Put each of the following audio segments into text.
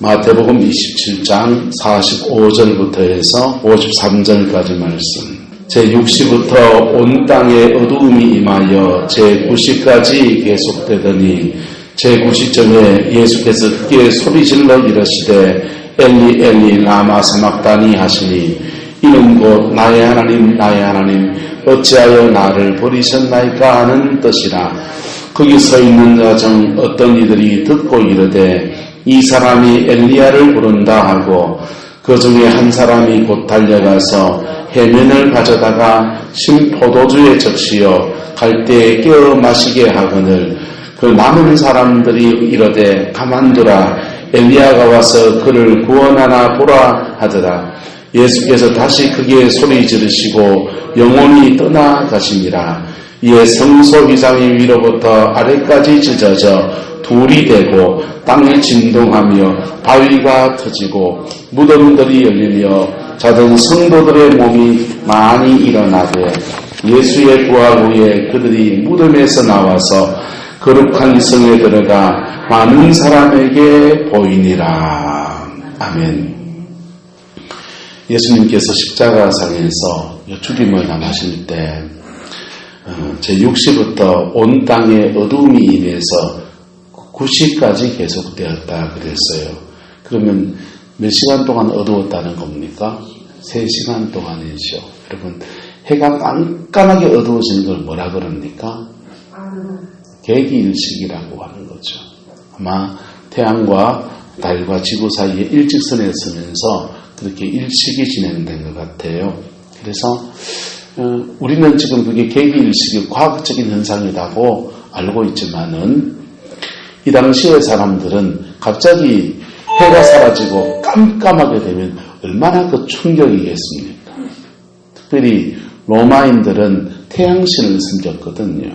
마태복음 27장 45절부터 해서 53절까지 말씀. 제6시부터 온 땅에 어두움이 임하여 제9시까지 계속되더니 제9시쯤에 예수께서 크게 소리질러 이르시되 엘리 엘리 라마 사막다니 하시니 이는 곧 나의 하나님 나의 하나님 어찌하여 나를 버리셨나이까 하는 뜻이라. 거기 서 있는 자 중 어떤 이들이 듣고 이르되 이 사람이 엘리야를 부른다 하고 그 중에 한 사람이 곧 달려가서 해면을 가져다가 신 포도주에 적시어 갈대에 깨어 마시게 하거늘 그 남은 사람들이 이르되 가만두라 엘리야가 와서 그를 구원하나 보라 하더라. 예수께서 다시 크게 소리 지르시고 영혼이 떠나가시니라. 이에 성소 휘장이 위로부터 아래까지 찢어져 둘이 되고 땅이 진동하며 바위가 터지고 무덤들이 열리며 자던 성도들의 몸이 많이 일어나되 예수의 부활 후에 그들이 무덤에서 나와서 거룩한 성에 들어가 많은 사람에게 보이니라. 아멘. 예수님께서 십자가상에서 죽임을 당하실 때 제6시부터 온 땅에 어두움이 임해서 9시까지 계속되었다 그랬어요. 그러면 몇 시간 동안 어두웠다는 겁니까? 3시간 동안이죠. 여러분, 해가 깜깜하게 어두워지는 걸 뭐라 그럽니까? 개기일식이라고 하는 거죠. 아마 태양과 달과 지구 사이에 일직선에 서면서 그렇게 일식이 진행된 것 같아요. 그래서 우리는 지금 그게 개기일식이 과학적인 현상이라고 알고 있지만은 이 당시의 사람들은 갑자기 해가 사라지고 깜깜하게 되면 얼마나 그 충격이겠습니까? 특별히 로마인들은 태양신을 섬겼거든요.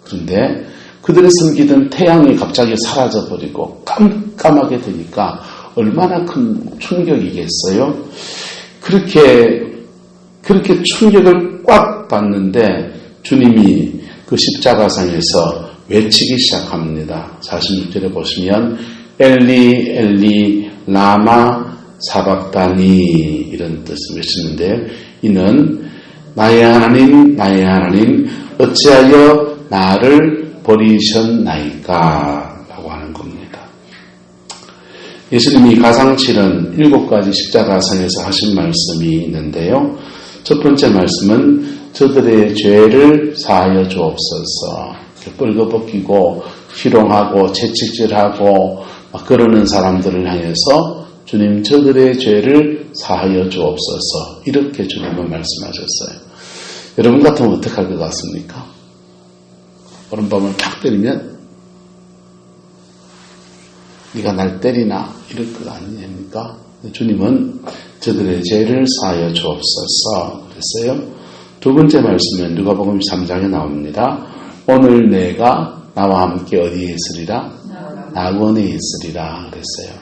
그런데 그들이 섬기던 태양이 갑자기 사라져버리고 깜깜하게 되니까 얼마나 큰 충격이겠어요? 그렇게 충격을 꽉 받는데 주님이 그 십자가상에서 외치기 시작합니다. 46절에 보시면 엘리 엘리 라마 사박다니 이런 뜻을 외치는데 이는 나의 하나님 나의 하나님 어찌하여 나를 버리셨나이까 라고 하는 겁니다. 예수님이 가상칠은 7가지 십자가상에서 하신 말씀이 있는데요. 첫 번째 말씀은 저들의 죄를 사하여 주옵소서. 뻘거벗기고 희롱하고 채찍질하고 막 그러는 사람들을 향해서 주님 저들의 죄를 사하여 주옵소서 이렇게 주님은 말씀하셨어요. 여러분 같으면 어떻게 할 것 같습니까? 오른밤을 탁 때리면 네가 날 때리나 이럴 것 아닙니까? 주님은 저들의 죄를 사하여 주옵소서 그랬어요. 두 번째 말씀은 누가복음 3장에 나옵니다. 오늘 내가 나와 함께 어디에 있으리라? 낙원에 있으리라 그랬어요.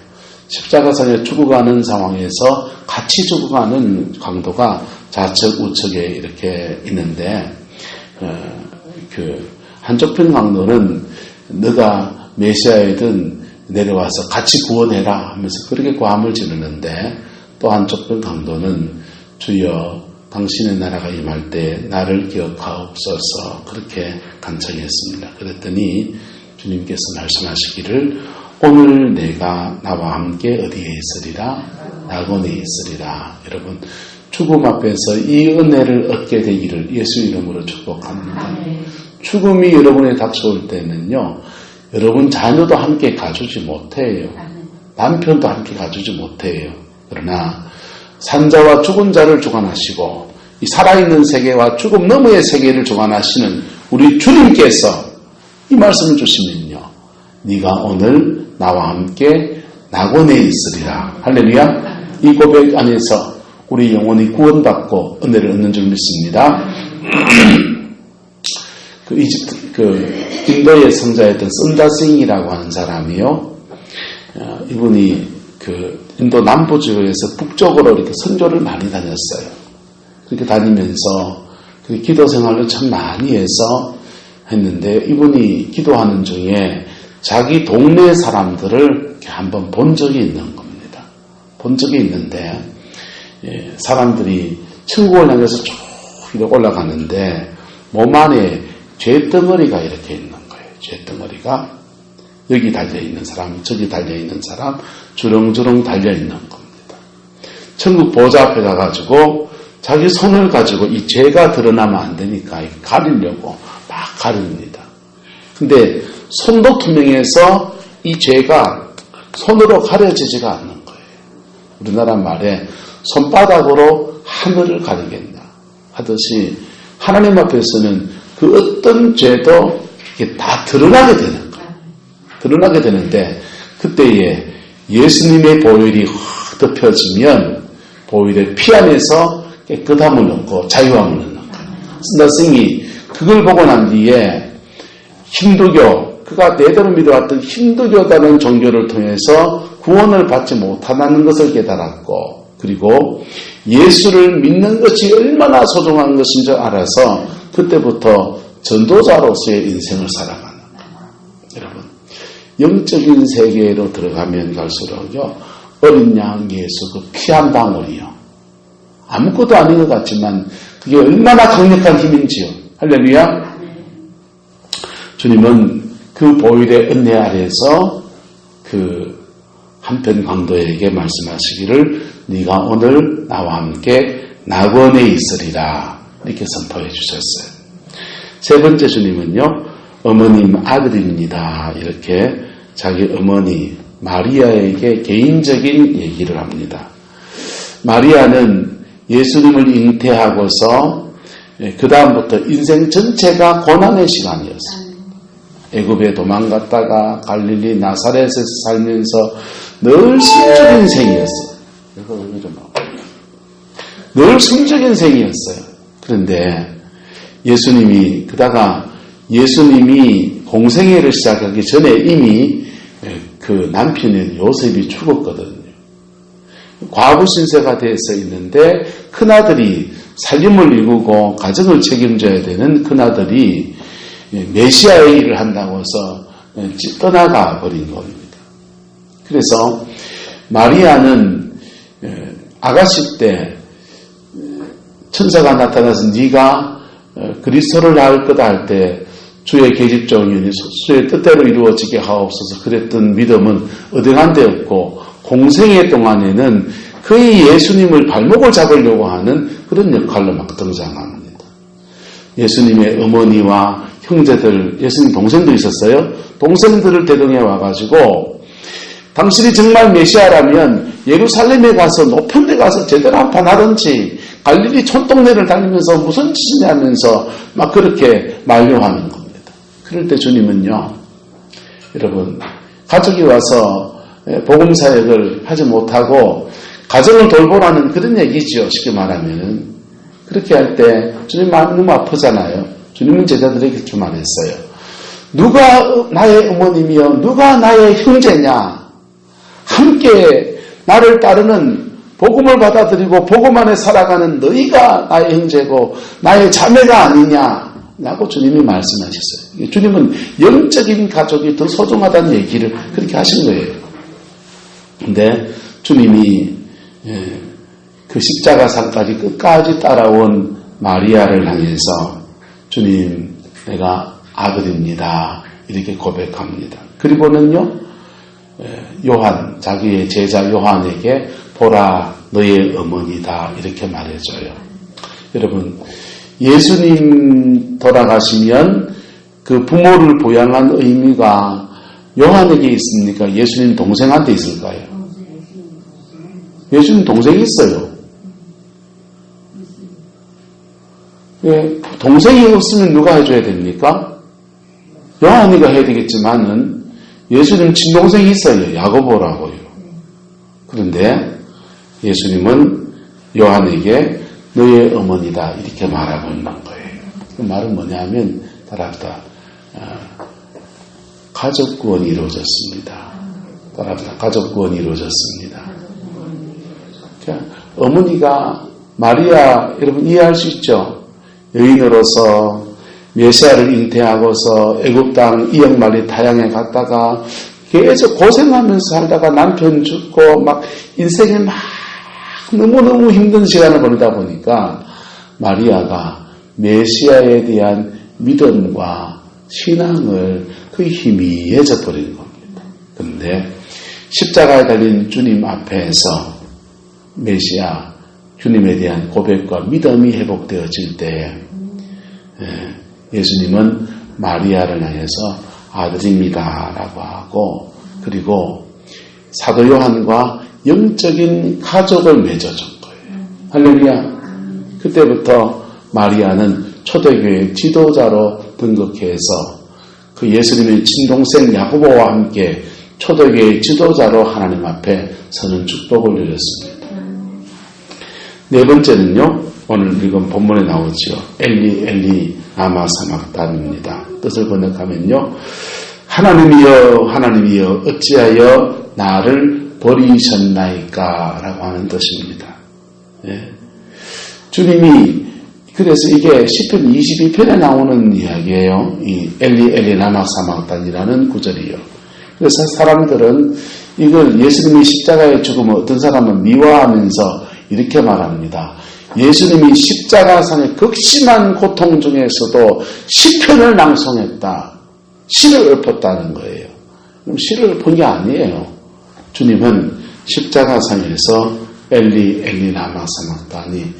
십자가상에 죽어가는 상황에서 같이 죽어가는 강도가 좌측 우측에 이렇게 있는데 그 한쪽 편 강도는 너가 메시아이든 내려와서 같이 구원해라 하면서 그렇게 고함을 지르는데 또 한쪽 편 강도는 주여 당신의 나라가 임할 때 나를 기억하옵소서 그렇게 간청했습니다. 그랬더니 주님께서 말씀하시기를 오늘 내가 나와 함께 어디에 있으리라? 낙원에 있으리라. 여러분 죽음 앞에서 이 은혜를 얻게 되기를 예수 이름으로 축복합니다. 죽음이 여러분에 닥쳐올 때는요. 여러분 자녀도 함께 가주지 못해요. 남편도 함께 가주지 못해요. 그러나 산자와 죽은 자를 주관하시고 이 살아있는 세계와 죽음 너머의 세계를 주관하시는 우리 주님께서 이 말씀을 주시면요. 네가 오늘 나와 함께 낙원에 있으리라. 할렐루야. 이 고백 안에서 우리 영혼이 구원받고 은혜를 얻는 줄 믿습니다. 인도의 성자였던 선다싱이라고 하는 사람이요. 이분이 인도 남부 지역에서 북쪽으로 이렇게 선교를 많이 다녔어요. 그렇게 다니면서 기도 생활을 참 많이 해서 했는데 이분이 기도하는 중에 자기 동네 사람들을 이렇게 한번 본 적이 있는 겁니다. 본 적이 있는데 사람들이 천국을 향해서 쭉 이렇게 올라가는데 몸 안에 죄덩어리가 이렇게 있는 거예요. 죄덩어리가 여기 달려있는 사람, 저기 달려있는 사람, 주렁주렁 달려있는 겁니다. 천국 보좌 앞에 가가지고 자기 손을 가지고 이 죄가 드러나면 안 되니까 가리려고 막 가립니다. 근데 손도 투명해서 이 죄가 손으로 가려지지가 않는 거예요. 우리나라 말에 손바닥으로 하늘을 가리겠나 하듯이 하나님 앞에서는 그 어떤 죄도 이렇게 다 드러나게 되는 거예요. 드러나게 되는데 그때에 예수님의 보혈이 확 덮여지면 보혈의 피 안에서 깨끗함을 얻고 자유함을 얻는 거예요. 스나싱이 그걸 보고 난 뒤에 힌두교, 그가 내대로 믿어왔던 힌두교라는 종교를 통해서 구원을 받지 못한다는 것을 깨달았고, 그리고 예수를 믿는 것이 얼마나 소중한 것인 줄 알아서 그때부터 전도자로서의 인생을 살아가는 거예요. 여러분, 영적인 세계로 들어가면 갈수록요, 어린 양 예수 그 피 한 방울이요. 아무것도 아닌 것 같지만 그게 얼마나 강력한 힘인지요. 할렐루야. 주님은 그 보혈의 은혜 아래에서 그 한편 강도에게 말씀하시기를 네가 오늘 나와 함께 낙원에 있으리라 이렇게 선포해 주셨어요. 세 번째 주님은요, 어머님 아들입니다. 이렇게 자기 어머니 마리아에게 개인적인 얘기를 합니다. 마리아는 예수님을 잉태하고서 그 다음부터 인생 전체가 고난의 시간이었어요. 애굽에 도망갔다가 갈릴리 나사렛에서 살면서 늘 성적인 생이었어요. 늘 성적인 생이었어요. 그런데 예수님이 그다가 예수님이 공생애를 시작하기 전에 이미 그 남편인 요셉이 죽었거든요. 과부 신세가 되어서 있는데 큰아들이 살림을 이루고 가정을 책임져야 되는 큰아들이 메시아의 일을 한다고 해서 떠나가 버린 겁니다. 그래서 마리아는 아가씨 때 천사가 나타나서 네가 그리스도를 낳을 거다 할 때 주의 계집종이니 주의 뜻대로 이루어지게 하옵소서 그랬던 믿음은 어등한 데였고, 공생애 동안에는 거의 예수님을 발목을 잡으려고 하는 그런 역할로 막 등장합니다. 예수님의 어머니와 형제들, 예수님 동생도 있었어요. 동생들을 대동해 와가지고 당신이 정말 메시아라면 예루살렘에 가서 높은 데 가서 제대로 한판 하든지 갈릴리 촌동네를 다니면서 무슨 짓이냐면서 막 그렇게 만류하는 겁니다. 그럴 때 주님은요, 여러분, 가족이 와서 복음 사역을 하지 못하고 가정을 돌보라는 그런 얘기죠. 쉽게 말하면은. 그렇게 할 때 주님 마음이 너무 아프잖아요. 주님은 제자들에게 좀 말했어요. 누가 나의 어머님이요, 누가 나의 형제냐? 함께 나를 따르는 복음을 받아들이고 복음 안에 살아가는 너희가 나의 형제고 나의 자매가 아니냐? 라고 주님이 말씀하셨어요. 주님은 영적인 가족이 더 소중하다는 얘기를 그렇게 하신 거예요. 근데 주님이 그 십자가상까지 끝까지 따라온 마리아를 향해서 주님, 내가 아들입니다. 이렇게 고백합니다. 그리고는요, 요한, 자기의 제자 요한에게 보라, 너의 어머니다. 이렇게 말해줘요. 여러분, 예수님 돌아가시면 그 부모를 부양한 의미가 요한에게 있습니까? 예수님 동생한테 있을까요? 예수님 동생이 있어요. 동생이 없으면 누가 해줘야 됩니까? 요한이가 해야 되겠지만은 예수님 친동생이 있어요. 야고보라고요. 그런데 예수님은 요한에게 너의 어머니다 이렇게 말하고 있는 거예요. 그 말은 뭐냐면 따라합니다. 가족 구원이 이루어졌습니다. 따라합니다. 가족 구원이 이루어졌습니다. 그러니까 어머니가 마리아, 여러분 이해할 수 있죠? 여인으로서 메시아를 잉태하고서 애굽 땅 2억 마리 타양에 갔다가 계속 고생하면서 살다가 남편 죽고 막 인생에 막 너무너무 힘든 시간을 보내다 보니까 마리아가 메시아에 대한 믿음과 신앙을 거의 희미해져 버리는 겁니다. 그런데 십자가에 달린 주님 앞에서 메시아 주님에 대한 고백과 믿음이 회복되어질 때 예수님은 마리아를 향해서 아들입니다 라고 하고, 그리고 사도 요한과 영적인 가족을 맺어준 거예요. 할렐루야. 그때부터 마리아는 초대교회 지도자로 등극해서 그 예수님의 친동생 야고보와 함께 초대교회 지도자로 하나님 앞에 서는 축복을 누렸습니다. 네 번째는요, 오늘 읽은 본문에 나오죠. 엘리 엘리 라마 사막단입니다. 뜻을 번역하면요, 하나님이여 하나님이여 어찌하여 나를 버리셨나이까 라고 하는 뜻입니다. 예. 주님이, 그래서 이게 시편 22편에 나오는 이야기예요. 이 엘리 엘리 라마 사막단이라는 구절이요. 그래서 사람들은 이걸 예수님이 십자가에 죽으면 어떤 사람은 미워하면서 이렇게 말합니다. 예수님이 십자가상의 극심한 고통 중에서도 시편을 낭송했다. 시를 읊었다는 거예요. 그럼 시를 읊은 게 아니에요. 주님은 십자가상에서 엘리 엘리 라마 사막다니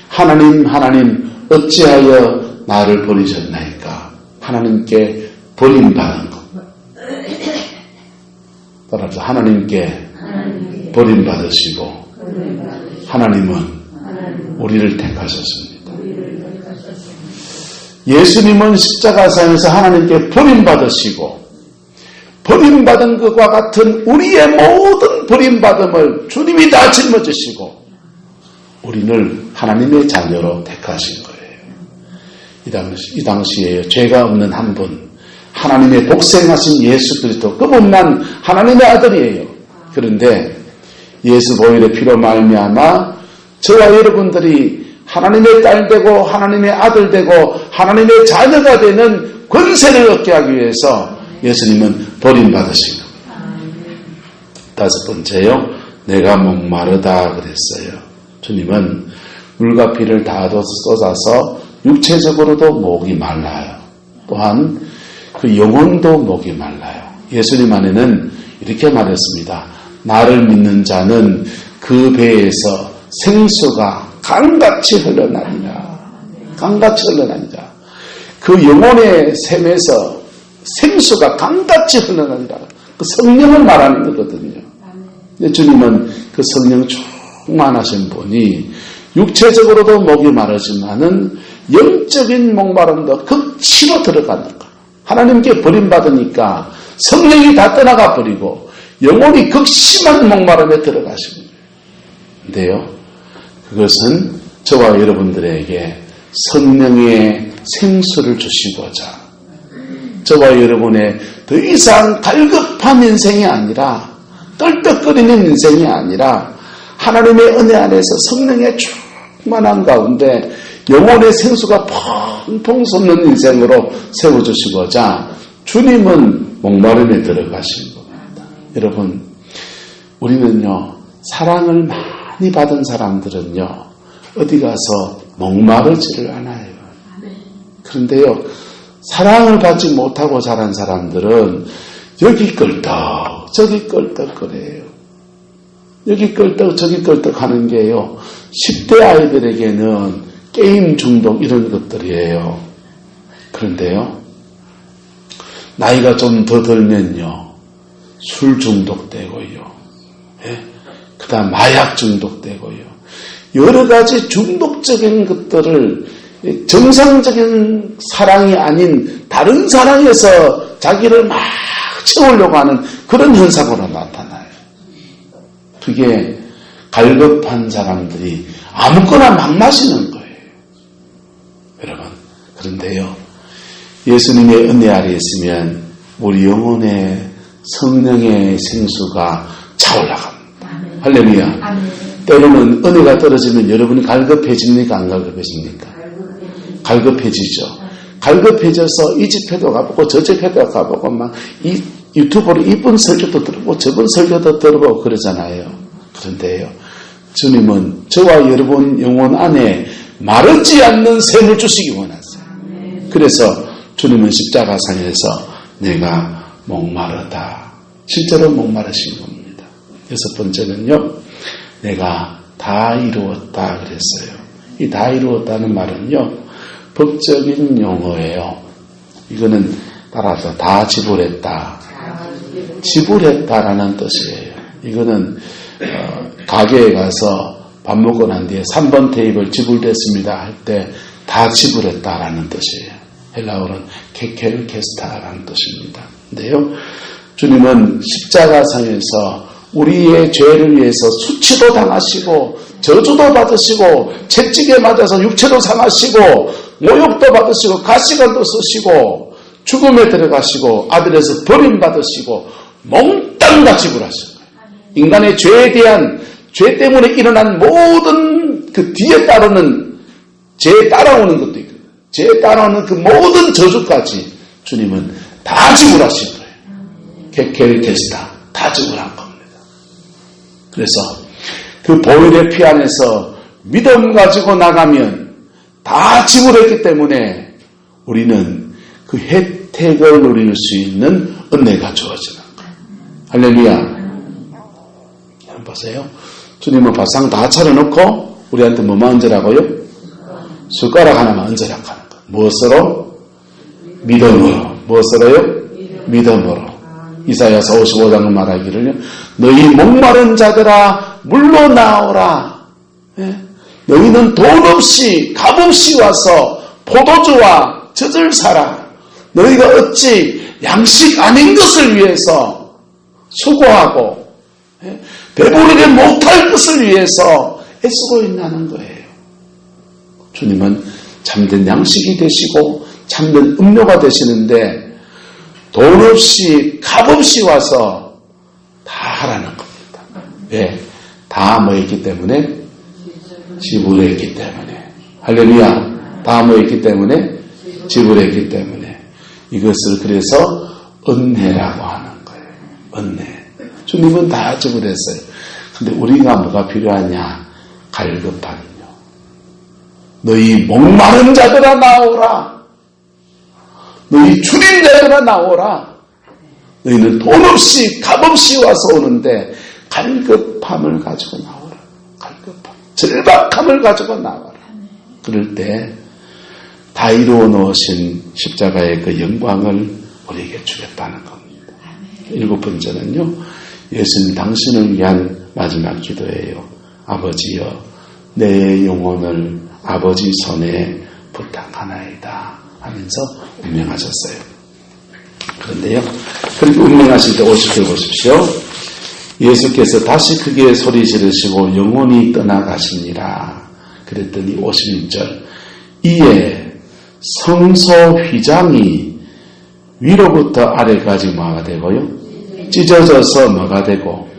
하나님 하나님 어찌하여 나를 버리셨나이까. 하나님께 버림받은 것. 따라서 하나님께 버림받으시고 하나님은 우리를 택하셨습니다. 예수님은 십자가상에서 하나님께 버림받으시고 버림받은 것과 같은 우리의 모든 버림받음을 주님이 다 짊어지시고 우리를 하나님의 자녀로 택하신 거예요. 이 당시에 죄가 없는 한 분, 하나님의 독생하신 예수 그리스도, 그분만 하나님의 아들이에요. 그런데 예수 보혈의 피로 말미암아 저와 여러분들이 하나님의 딸 되고 하나님의 아들 되고 하나님의 자녀가 되는 권세를 얻게 하기 위해서 예수님은 버림받으신 겁니다. 다섯 번째요, 내가 목마르다 그랬어요. 주님은 물과 피를 다 쏟아서 육체적으로도 목이 말라요. 또한 그 영혼도 목이 말라요. 예수님 안에는 이렇게 말했습니다. 나를 믿는 자는 그 배에서 생수가 강같이 흘러나리라. 강같이 흘러나리라. 그 영혼의 샘에서 생수가 강같이 흘러나리라. 그 성령을 말하는 거거든요. 주님은 그 성령 충만하신 분이 육체적으로도 목이 마르지만은 영적인 목마름도 극치로 들어가는 거. 하나님께 버림받으니까 성령이 다 떠나가 버리고 영혼이 극심한 목마름에 들어가신 거예요. 근데요, 그것은 저와 여러분들에게 성령의 생수를 주시고자 저와 여러분의 더 이상 갈급한 인생이 아니라 떨떡거리는 인생이 아니라 하나님의 은혜 안에서 성령의 충만한 가운데 영혼의 생수가 펑펑 솟는 인생으로 세워주시고자 주님은 목마름에 들어가신 겁니다. 여러분, 우리는요, 사랑을 많이 받은 사람들은요, 어디 가서 목마르지를 않아요. 그런데요, 사랑을 받지 못하고 자란 사람들은 여기 껄떡 저기 껄떡거려요. 여기 껄떡 저기 껄떡 하는 게요, 10대 아이들에게는 게임 중독 이런 것들이에요. 그런데요, 나이가 좀 더 들면요, 술 중독되고요, 그 다음 마약 중독되고요, 여러 가지 중독적인 것들을 정상적인 사랑이 아닌 다른 사랑에서 자기를 막 채우려고 하는 그런 현상으로 나타나요. 그게 갈급한 사람들이 아무거나 막 마시는 거예요. 여러분, 그런데요, 예수님의 은혜 아래 있으면 우리 영혼의 성령의 생수가 차올라갑니다. 할렐루야. 때로는 은혜가 떨어지면 여러분이 갈급해집니까? 안 갈급해집니까? 갈급해지죠. 갈급해져서 이 집회도 가보고 저 집회도 가보고 막 이 유튜브로 이쁜 설교도 들어보고 저번 설교도 들어보고 그러잖아요. 그런데요, 주님은 저와 여러분 영혼 안에 마르지 않는 샘을 주시기 원하세요. 그래서 주님은 십자가상에서 내가 목마르다, 실제로 목마르신 겁니다. 여섯 번째는요, 내가 다 이루었다 그랬어요. 이 다 이루었다는 말은요, 법적인 용어예요. 이거는 따라서 다 지불했다, 지불했다라는 뜻이에요. 이거는 가게에 가서 밥 먹고 난 뒤에 3번 테이블 지불됐습니다 할 때 다 지불했다라는 뜻이에요. 헬라어는 케켈케스타라는 뜻입니다. 근데요, 주님은 십자가상에서 우리의 죄를 위해서 수치도 당하시고 저주도 받으시고 채찍에 맞아서 육체도 상하시고 모욕도 받으시고 가시관도 쓰시고 죽음에 들어가시고 아들에서 버림받으시고 몽땅 다 지불하신 거예요. 인간의 죄에 대한, 죄 때문에 일어난 모든 그 뒤에 따르는, 죄에 따라오는 것도 있거든요. 죄에 따라오는 그 모든 저주까지 주님은 다 지불하신 거예요. 케켈케스타, 다 지불한 겁니다. 그래서 그 보혈의 피 안에서 믿음 가지고 나가면 다 지불했기 때문에 우리는 그 혜택을 누릴 수 있는 은혜가 주어지는 거예요. 할렐루야. 한번 보세요. 주님은 밥상 다 차려놓고 우리한테 뭐만 얹으라고요? 숟가락 하나만 얹으라고 하는 거예요. 무엇으로? 믿음으로. 무엇으로요? 믿음으로. 이사야서 55장은 말하기를요, 너희 목마른 자들아 물로 나오라. 너희는 돈 없이 값 없이 와서 포도주와 젖을 사라. 너희가 어찌 양식 아닌 것을 위해서 수고하고 배부르게 못할 것을 위해서 애쓰고 있다는 거예요. 주님은 참된 양식이 되시고 참된 음료가 되시는데 돈 없이 값 없이 와서 다 하라는 겁니다. 왜? 다 뭐였기 때문에? 지불했기 때문에. 할렐루야. 다 뭐였기 때문에? 지불했기 때문에. 이것을 그래서 은혜라고 하는 거예요. 은혜. 주님은 다 지불했어요. 근데 우리가 뭐가 필요하냐? 갈급함이요. 너희 목마른 자들아 나오라. 너희 줄인 자들아 나오라. 너희는 돈 없이 값 없이 와서 오는데 갈급함을 가지고 나오라. 갈급함. 절박함을 가지고 나와라. 그럴 때 다 이루어 놓으신 십자가의 그 영광을 우리에게 주겠다는 겁니다. 일곱 번째는요, 예수님 당신을 위한 마지막 기도예요. 아버지여, 내 영혼을 아버지 손에 부탁하나이다 하면서 운명하셨어요. 그런데요, 그렇게 운명하실 때 50절 보십시오. 예수께서 다시 크게 소리 지르시고 영혼이 떠나가시니라. 그랬더니 51절, 이에 성소 휘장이 위로부터 아래까지 뭐가 되고요? 찢어져서 뭐가 되고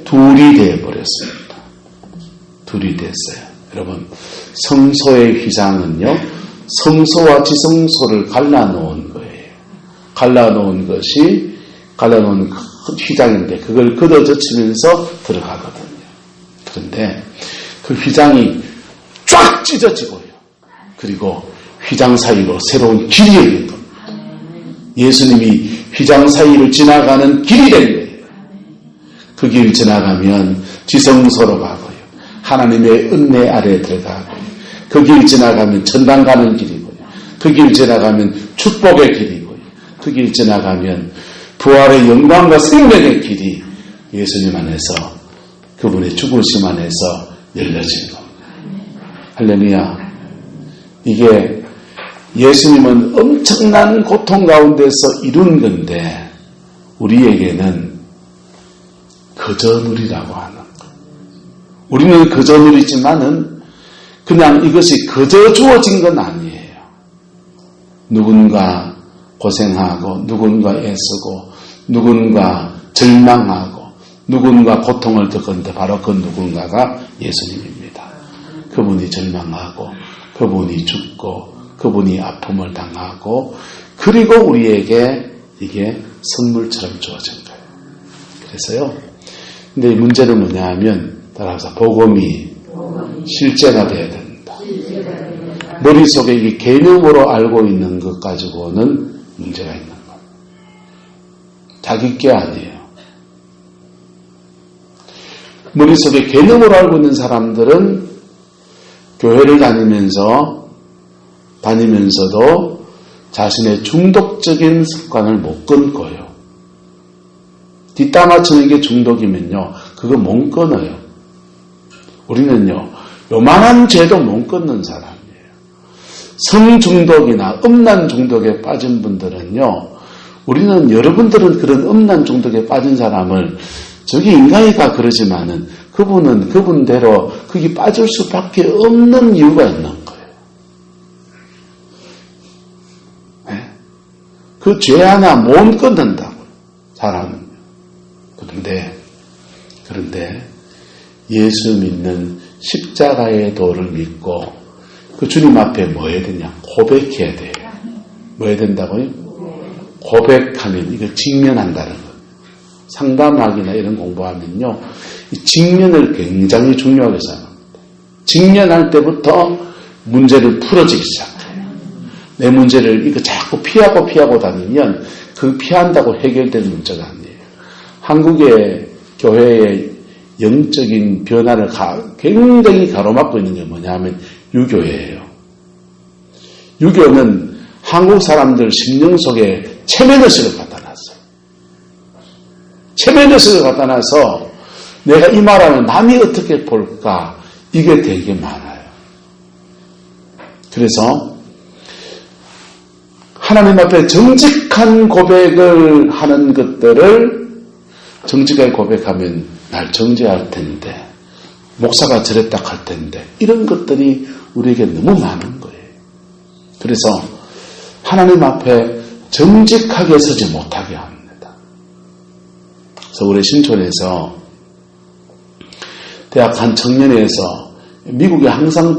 둘이 되어버렸습니다. 둘이 됐어요. 여러분, 성소의 휘장은요, 성소와 지성소를 갈라놓은 거예요. 갈라놓은 휘장인데 그걸 걷어젖히면서 들어가거든요. 그런데 그 휘장이 쫙 찢어지고요. 그리고 휘장 사이로 새로운 길이 열린 겁니다. 예수님이 휘장 사이를 지나가는 길이 된 거예요. 그 길 지나가면 지성소로 가고요. 하나님의 은혜 아래에 들어가고요. 그 길 지나가면 천당 가는 길이고요. 그 길 지나가면 축복의 길이고요. 그 길 지나가면 부활의 영광과 생명의 길이 예수님 안에서, 그분의 죽으심 안에서 열려진 겁니다. 할렐루야. 이게 예수님은 엄청난 고통 가운데서 이룬 건데 우리에게는 그저 누리라고 하는 것. 우리는 그저 누리지만은 그냥 이것이 그저 주어진 건 아니에요. 누군가 고생하고 누군가 애쓰고 누군가 절망하고 누군가 고통을 겪었는데 바로 그 누군가가 예수님입니다. 그분이 절망하고 그분이 죽고 그분이 아픔을 당하고 그리고 우리에게 이게 선물처럼 주어진 거예요. 그래서요. 근데 문제는 뭐냐 하면 따라서 복음이 실제가 돼야 된다. 머릿속에 이게 개념으로 알고 있는 것 가지고는 문제가 있는 거예요. 자기 게 아니에요. 머릿속에 개념으로 알고 있는 사람들은 교회를 다니면서도 자신의 중독적인 습관을 못 끊고요. 뒷담 맞추는 게 중독이면요. 그거 못 끊어요. 우리는요. 요만한 죄도 못 끊는 사람이에요. 성중독이나 음란 중독에 빠진 분들은요. 우리는 여러분들은 그런 음란 중독에 빠진 사람을 저기 인간이가 그러지만은 그분은 그분대로 거기 빠질 수밖에 없는 이유가 있는 거예요. 네? 그 죄 하나 못 끊는다고요. 사람은. 그런데 예수 믿는 십자가의 도를 믿고 그 주님 앞에 뭐 해야 되냐? 고백해야 돼요. 뭐 해야 된다고요? 고백하면 이거 직면한다는 거예요. 상담학이나 이런 공부하면요. 이 직면을 굉장히 중요하게 생각합니다. 직면할 때부터 문제를 풀어지기 시작해요. 내 문제를 이거 자꾸 피하고 다니면 그 피한다고 해결되는 문제가 아니에요. 한국의 교회의 영적인 변화를 굉장히 가로막고 있는 게 뭐냐 하면 유교예요. 유교는 한국 사람들 심령 속에 체면의식을 갖다 놨어요. 체면의식을 갖다 놔서 내가 이 말하면 남이 어떻게 볼까 이게 되게 많아요. 그래서 하나님 앞에 정직한 고백을 하는 것들을 정직하게 고백하면 날 정죄할 텐데 목사가 저랬다 할 텐데 이런 것들이 우리에게 너무 많은 거예요. 그래서 하나님 앞에 정직하게 서지 못하게 합니다. 서울의 신촌에서 대학 한 청년회에서 미국에 한창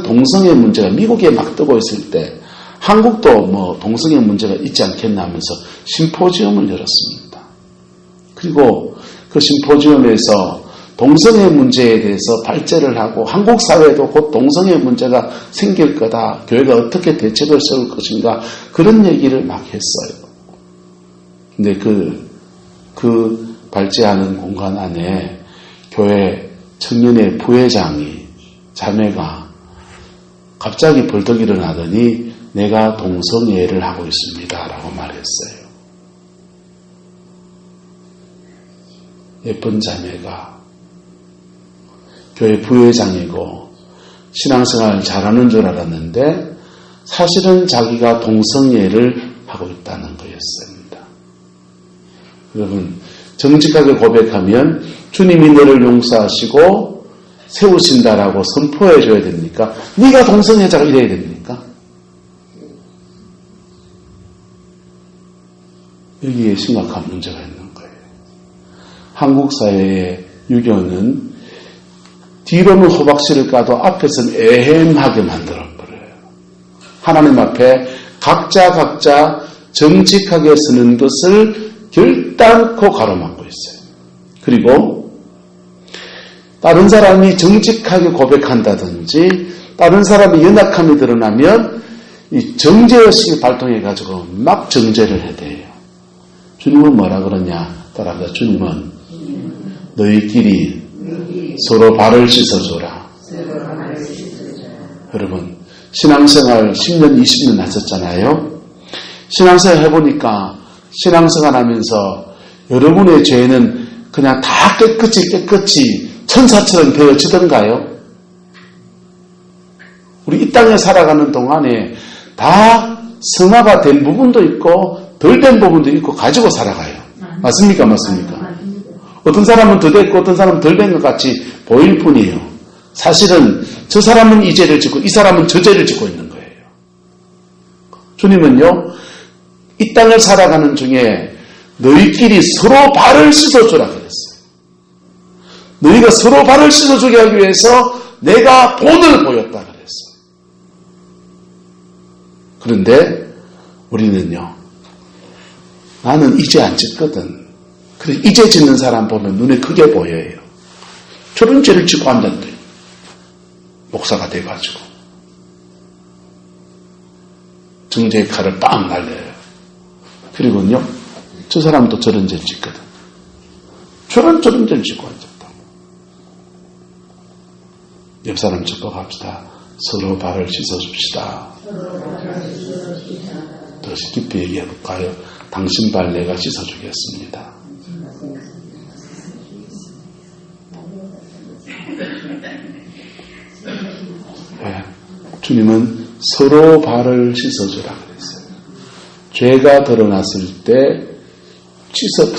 동성애 문제가 미국에 막 뜨고 있을 때 한국도 뭐 동성애 문제가 있지 않겠나 하면서 심포지엄을 열었습니다. 그리고 그 심포지엄에서 동성애 문제에 대해서 발제를 하고 한국 사회에도 곧 동성애 문제가 생길 거다. 교회가 어떻게 대책을 세울 것인가 그런 얘기를 막 했어요. 근데 그 발제하는 공간 안에 교회 청년회 부회장이 자매가 갑자기 벌떡 일어나더니 내가 동성애를 하고 있습니다. 라고 말했어요. 예쁜 자매가 교회 부회장이고 신앙생활 잘하는 줄 알았는데 사실은 자기가 동성애를 하고 있다는 거였습니다. 여러분 정직하게 고백하면 주님이 너를 용서하시고 세우신다라고 선포해 줘야 됩니까? 네가 동성애자가 이래야 됩니까? 여기에 심각한 문제가 있는 거예요. 한국 사회의 유교는 뒤로는 호박씨를 까도 앞에서는 애매하게 만들어버려요. 하나님 앞에 각자 정직하게 서는 것을 결단코 가로막고 있어요. 그리고 다른 사람이 정직하게 고백한다든지 다른 사람이 연약함이 드러나면 이 정죄의식이 발동해가지고 막 정죄를 해대요. 주님은 뭐라 그러냐? 따라서 주님은 너희끼리 서로 발을 씻어줘라. 여러분 신앙생활 10년 20년 하셨잖아요. 신앙생활 해보니까 신앙생활 하면서 여러분의 죄는 그냥 다 깨끗이 천사처럼 되어지던가요? 우리 이 땅에 살아가는 동안에 다 성화가 된 부분도 있고 덜 된 부분도 있고 가지고 살아가요. 맞습니까? 어떤 사람은 더 됐고 어떤 사람은 덜 된 것 같이 보일 뿐이에요. 사실은 저 사람은 이 죄를 짓고 이 사람은 저 죄를 짓고 있는 거예요. 주님은요. 이 땅을 살아가는 중에 너희끼리 서로 발을 씻어주라 그랬어요. 너희가 서로 발을 씻어주게 하기 위해서 내가 본을 보였다 그랬어요. 그런데 우리는요, 나는 이제 안 짓거든. 그래, 이제 짓는 사람 보면 눈에 크게 보여요. 저런 죄를 짓고 앉았대. 목사가 돼가지고. 정죄의 칼을 빵 날려요. 그리고는요, 저 사람도 저런 죄를 짓거든. 저런 죄를 짓고 앉았다. 옆 사람 축복합시다. 서로 발을 씻어줍시다. 더 깊이 얘기해볼까요? 당신 발 내가 씻어주겠습니다. 네. 주님은 서로 발을 씻어주라 그랬어요. 죄가 드러났을 때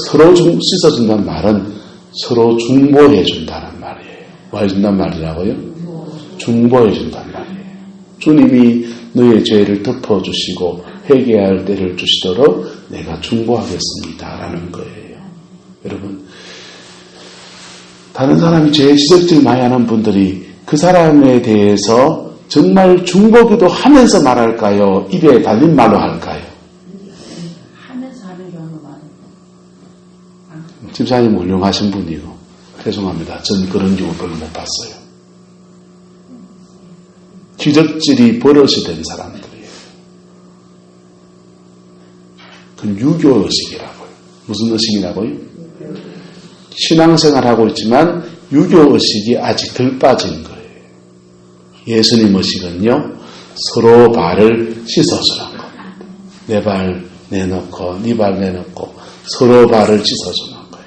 서로 씻어준다는 말은 서로 중보해준다는 말이에요. 뭐 해준다는 말이라고요? 중보해준다는 말이에요. 주님이 너의 죄를 덮어주시고 회개할 때를 주시도록 내가 중보하겠습니다 라는 거예요. 여러분, 다른 사람이 죄 지적질 많이 하는 분들이 그 사람에 대해서 정말 중보기도 하면서 말할까요? 입에 달린 말로 할까요? 하면서 하는 경우가 많아요. 집사님 훌륭하신 분이고 죄송합니다. 전 그런 경우 별로 못 봤어요. 지적질이 버릇이 된 사람들이에요. 그건 유교의식이라고요. 무슨 의식이라고요? 신앙생활하고 있지만 유교의식이 아직 덜 빠진 거예요. 예수님 의식은요, 서로 발을 씻어주는 겁니다. 내 발 내놓고 네 발 내놓고 서로 발을 씻어주는 거예요.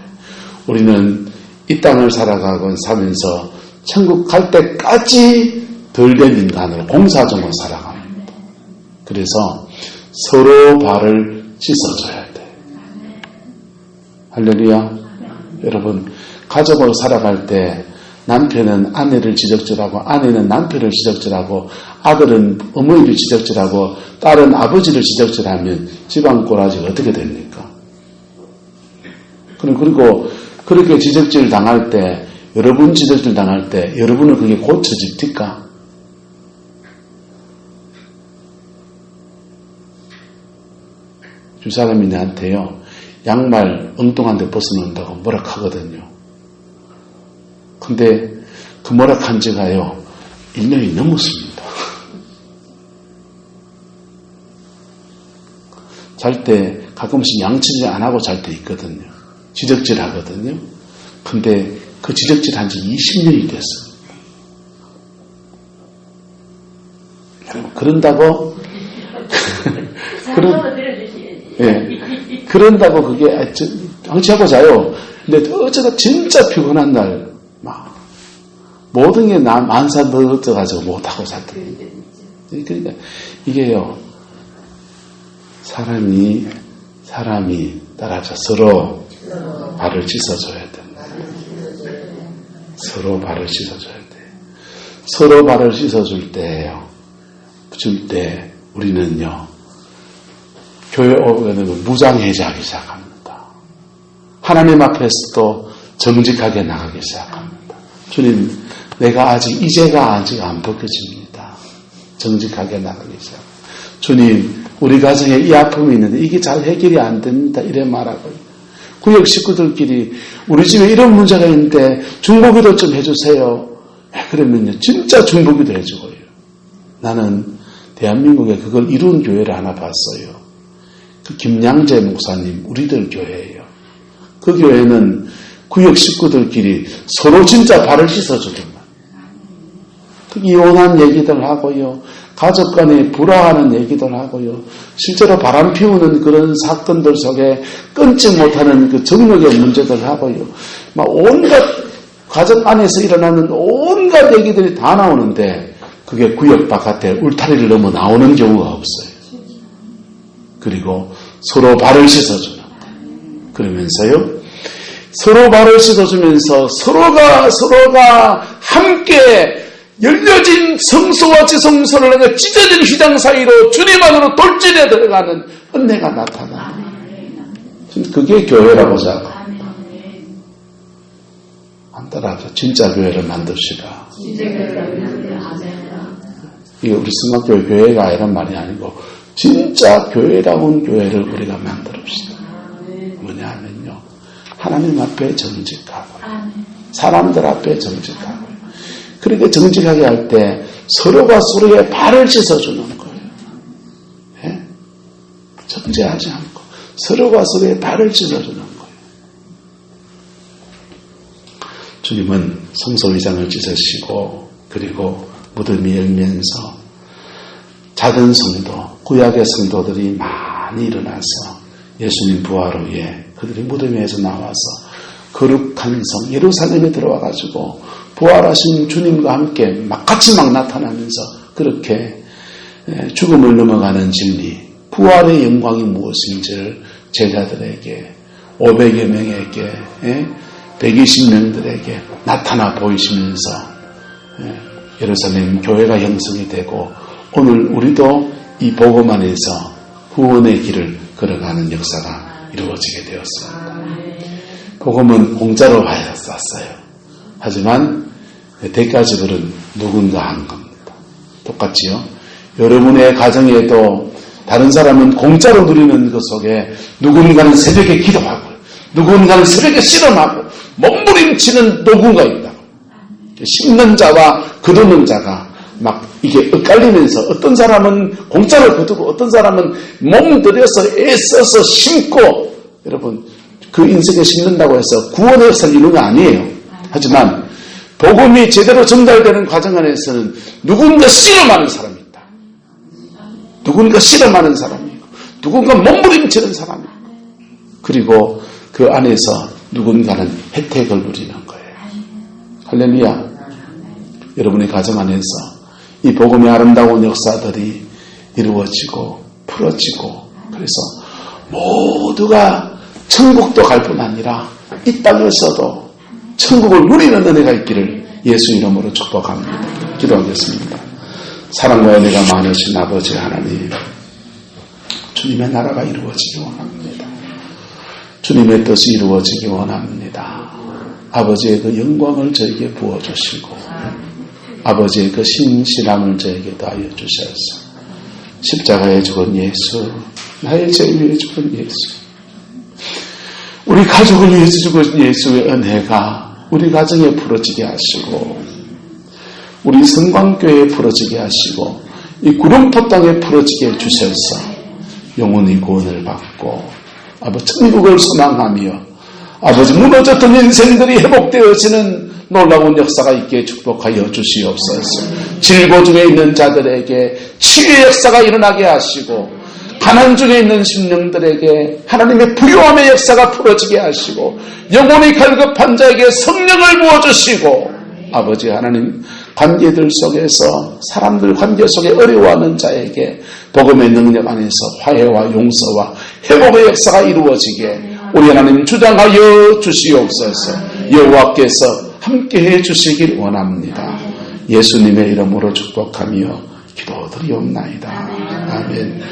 우리는 이 땅을 살아가고 사면서 천국 갈 때까지 덜된 인간으로 공사적으로 살아갑니다. 그래서 서로 발을 씻어줘야 돼요. 할렐루야. 여러분, 가족으로 살아갈 때 남편은 아내를 지적질하고 아내는 남편을 지적질하고 아들은 어머니를 지적질하고 딸은 아버지를 지적질하면 집안 꼬라지가 어떻게 됩니까? 그리고 그렇게 지적질 당할 때, 여러분 지적질 당할 때 여러분은 그게 고쳐집니까? 주사람이 내한테요, 양말 엉뚱한 데 벗어놓는다고 뭐라 하거든요. 근데 그 뭐라 한 지가요, 1년이 넘었습니다. 잘 때 가끔씩 양치질 안 하고 잘 때 있거든요. 지적질 하거든요. 근데 그 지적질 한 지 20년이 됐어요. 그런다고 예, 그런다고 그게 양치하고 자요. 근데 어쩌다 진짜 피곤한 날 막 모든 게 만사 넣어져가지고 못하고 살더니. 그러니까 이게요, 사람이 따라서 서로 발을 씻어줘야 된다. 서로 발을 씻어줘야 돼. 서로 발을 씻어줄 때예요. 줄 때 우리는요, 교회 오면 무장해제하기 시작합니다. 하나님 앞에서도 정직하게 나가기 시작합니다. 주님, 내가 아직 이제가 아직 안 벗겨집니다. 정직하게 나가기 시작합니다. 주님, 우리 가정에 이 아픔이 있는데 이게 잘 해결이 안 됩니다. 이래 말하고요. 구역 식구들끼리 우리 집에 이런 문제가 있는데 중보기도 좀 해주세요. 그러면요, 진짜 중보기도 해주고요. 나는 대한민국에 그걸 이룬 교회를 하나 봤어요. 그 김양재 목사님, 우리들 교회예요. 그 교회는 구역 식구들끼리 서로 진짜 발을 씻어주더만. 그 이혼한 얘기들 하고요. 가족 간에 불화하는 얘기들 하고요. 실제로 바람 피우는 그런 사건들 속에 끊지 못하는 그 정력의 문제들 하고요. 막 온갖 가정 안에서 일어나는 온갖 얘기들이 다 나오는데 그게 구역 바깥에 울타리를 넘어 나오는 경우가 없어요. 그리고 서로 발을 씻어주는. 그러면서요, 서로 발을 씻어주면서 서로가 함께 열려진 성소와 지성소를 향해 찢어진 휘장 사이로 주님 안으로 돌진해 들어가는 은혜가 나타납니다. 그게 교회라고 생각합니다. 안 따라서 진짜 교회를 만듭시다. 이게 우리 승합교회 교회가 이런 말이 아니고 진짜 교회다운 교회를 우리가 만들읍시다. 뭐냐 하면요, 하나님 앞에 정직하고 사람들 앞에 정직하고, 그렇게 정직하게 할 때 서로가 서로의 발을 씻어주는 거예요. 예? 정죄하지 않고 서로가 서로의 발을 씻어주는 거예요. 주님은 성소의장을 찢으시고 그리고 무덤이 열면서 작은 성도, 구약의 성도들이 많이 일어나서 예수님 부활 후에 그들이 무덤에서 나와서 거룩한 성 예루살렘에 들어와가지고 부활하신 주님과 함께 같이 나타나면서 그렇게 죽음을 넘어가는 진리, 부활의 영광이 무엇인지를 제자들에게 500여 명에게 120명들에게 나타나 보이시면서 예루살렘 교회가 형성이 되고 오늘 우리도 이 복음 안에서 구원의 길을 걸어가는 역사가 이루어지게 되었습니다. 복음은 공짜로 받았어요. 하지만 대가지불은 누군가 한 겁니다. 똑같지요? 여러분의 가정에도 다른 사람은 공짜로 누리는 것 속에 누군가는 새벽에 기도하고 누군가는 새벽에 씨름하고 몸부림치는 누군가 있다고. 심는 자와 거두는 자가 막 이게 엇갈리면서 어떤 사람은 공짜로 거두고 어떤 사람은 몸 들여서 애써서 심고, 여러분 그 인생에 심는다고 해서 구원의 역사를 이루는 거 아니에요. 하지만 복음이 제대로 전달되는 과정 안에서는 누군가 씨름하는 사람이 있다. 누군가 씨름하는 사람이고 누군가 몸부림치는 사람이고, 그리고 그 안에서 누군가는 혜택을 누리는 거예요. 할렐루야. 여러분의 가정 안에서 이 복음의 아름다운 역사들이 이루어지고 풀어지고, 그래서 모두가 천국도 갈 뿐 아니라 이 땅에서도 천국을 누리는 은혜가 있기를 예수 이름으로 축복합니다. 기도하겠습니다. 사랑과 은혜가 많으신 아버지 하나님, 주님의 나라가 이루어지기 원합니다. 주님의 뜻이 이루어지기 원합니다. 아버지의 그 영광을 저에게 부어주시고 아버지의 그 신실함을 저에게 더하여 주셔서 십자가에 죽은 예수, 나의 죄 위에 죽은 예수, 우리 가족을 위해서 죽은 예수의 은혜가 우리 가정에 풀어지게 하시고 우리 성광교회에 풀어지게 하시고 이 구름포 땅에 풀어지게 해주셔서 영원히 구원을 받고 아버지 천국을 소망하며 아버지 무너졌던 인생들이 회복되어지는 놀라운 역사가 있게 축복하여 주시옵소서. 질고 중에 있는 자들에게 치유의 역사가 일어나게 하시고 가난 중에 있는 심령들에게 하나님의 부요함의 역사가 풀어지게 하시고 영혼이 갈급한 자에게 성령을 부어주시고 아버지 하나님 관계들 속에서 사람들 관계 속에 어려워하는 자에게 복음의 능력 안에서 화해와 용서와 회복의 역사가 이루어지게 우리 하나님 주장하여 주시옵소서. 여호와께서 함께해 주시길 원합니다. 예수님의 이름으로 축복하며 기도드리옵나이다. 아멘.